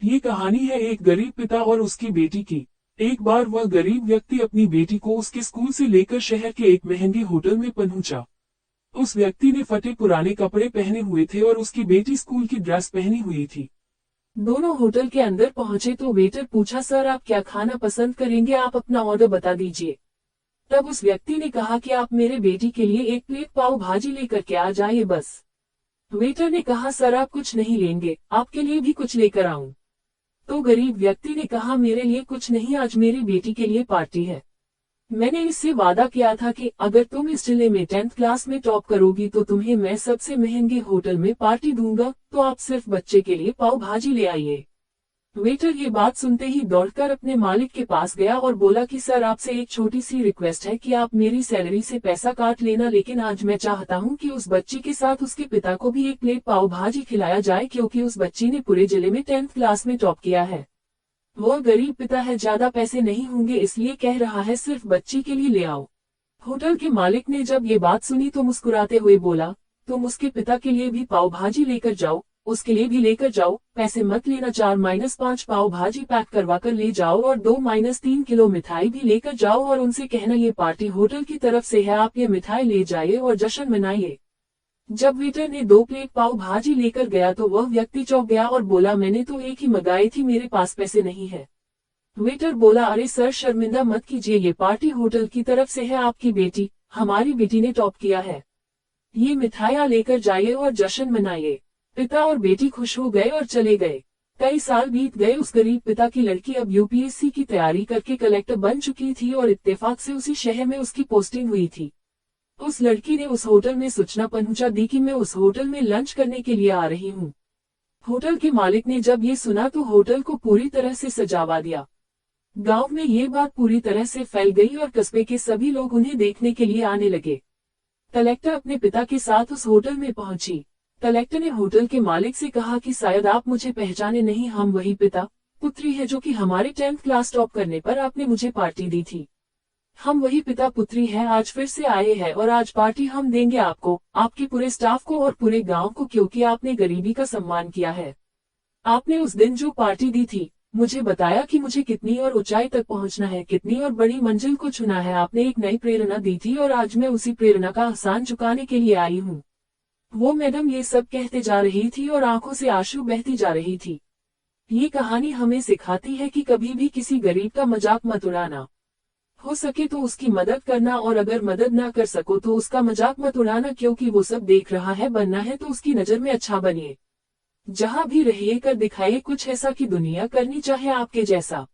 ये कहानी है एक गरीब पिता और उसकी बेटी की। एक बार वह गरीब व्यक्ति अपनी बेटी को उसके स्कूल से लेकर शहर के एक महंगे होटल में पहुंचा। उस व्यक्ति ने फटे पुराने कपड़े पहने हुए थे और उसकी बेटी स्कूल की ड्रेस पहनी हुई थी। दोनों होटल के अंदर पहुंचे तो वेटर पूछा, सर आप क्या खाना पसंद करेंगे, आप अपना ऑर्डर बता दीजिए। तब उस व्यक्ति ने कहा कि आप मेरे बेटी के लिए एक प्लेट पाव भाजी लेकर के आ जाइए बस। वेटर ने कहा, सर आप कुछ नहीं लेंगे, आपके लिए भी कुछ लेकर आऊं। तो गरीब व्यक्ति ने कहा, मेरे लिए कुछ नहीं, आज मेरी बेटी के लिए पार्टी है। मैंने इससे वादा किया था कि अगर तुम इस जिले में 10th क्लास में टॉप करोगी तो तुम्हें मैं सबसे महंगे होटल में पार्टी दूंगा, तो आप सिर्फ बच्चे के लिए पाव भाजी ले आइए। वेटर ये बात सुनते ही दौड़कर अपने मालिक के पास गया और बोला कि सर आपसे एक छोटी सी रिक्वेस्ट है कि आप मेरी सैलरी से पैसा काट लेना, लेकिन आज मैं चाहता हूं कि उस बच्ची के साथ उसके पिता को भी एक प्लेट पाव भाजी खिलाया जाए, क्योंकि उस बच्ची ने पूरे जिले में 10th क्लास में टॉप किया है। वो गरीब पिता है, ज्यादा पैसे नहीं होंगे, इसलिए कह रहा है सिर्फ बच्ची के लिए ले आओ। होटल के मालिक ने जब ये बात सुनी तो मुस्कुराते हुए बोला, तुम उसके पिता के लिए भी पाव भाजी लेकर जाओ, उसके लिए भी लेकर जाओ, पैसे मत लेना, 4-5 पाव भाजी पैक करवा कर ले जाओ और 2-3 किलो मिठाई भी लेकर जाओ और उनसे कहना ये पार्टी होटल की तरफ से है, आप ये मिठाई ले जाइए और जश्न मनाइए। जब वेटर ने 2 प्लेट पाव भाजी लेकर गया तो वह व्यक्ति चौंक गया और बोला, मैंने तो एक ही मंगाई थी, मेरे पास पैसे नहीं है। वेटर बोला, अरे सर शर्मिंदा मत कीजिए, ये पार्टी होटल की तरफ से है, आपकी बेटी, हमारी बेटी ने टॉप किया है, ये मिठाइयाँ लेकर जाइए और जश्न मनाइए। पिता और बेटी खुश हो गए और चले गए। कई साल बीत गए, उस गरीब पिता की लड़की अब यूपीएससी की तैयारी करके कलेक्टर बन चुकी थी और इत्तेफाक से उसी शहर में उसकी पोस्टिंग हुई थी। उस लड़की ने उस होटल में सूचना पहुंचा दी कि मैं उस होटल में लंच करने के लिए आ रही हूँ। होटल के मालिक ने जब ये सुना तो होटल को पूरी तरह से सजावा दिया। गांव में ये बात पूरी तरह से फैल गई और कस्बे के सभी लोग उन्हें देखने के लिए आने लगे। कलेक्टर अपने पिता के साथ उस होटल में पहुंची। कलेक्टर ने होटल के मालिक से कहा कि शायद आप मुझे पहचाने नहीं, हम वही पिता पुत्री है जो कि हमारे 10th क्लास टॉप करने पर आपने मुझे पार्टी दी थी। हम वही पिता पुत्री हैं, आज फिर से आए हैं और आज पार्टी हम देंगे आपको, आपके पूरे स्टाफ को और पूरे गांव को, क्योंकि आपने गरीबी का सम्मान किया है। आपने उस दिन जो पार्टी दी थी, मुझे बताया कि मुझे कितनी और ऊंचाई तक पहुंचना है, कितनी और बड़ी मंजिल को चुना है। आपने एक नई प्रेरणा दी थी और आज मैं उसी प्रेरणा का एहसान चुकाने के लिए आई हूँ। वो मैडम ये सब कहते जा रही थी और आंखों से आंसू बहती जा रही थी। ये कहानी हमें सिखाती है कि कभी भी किसी गरीब का मजाक मत उड़ाना। हो सके तो उसकी मदद करना और अगर मदद ना कर सको तो उसका मजाक मत उड़ाना, क्योंकि वो सब देख रहा है, बनना है तो उसकी नजर में अच्छा बनिए। जहां भी रहिए कर दिखाइए कुछ ऐसा कि दुनिया करनी चाहे आपके जैसा।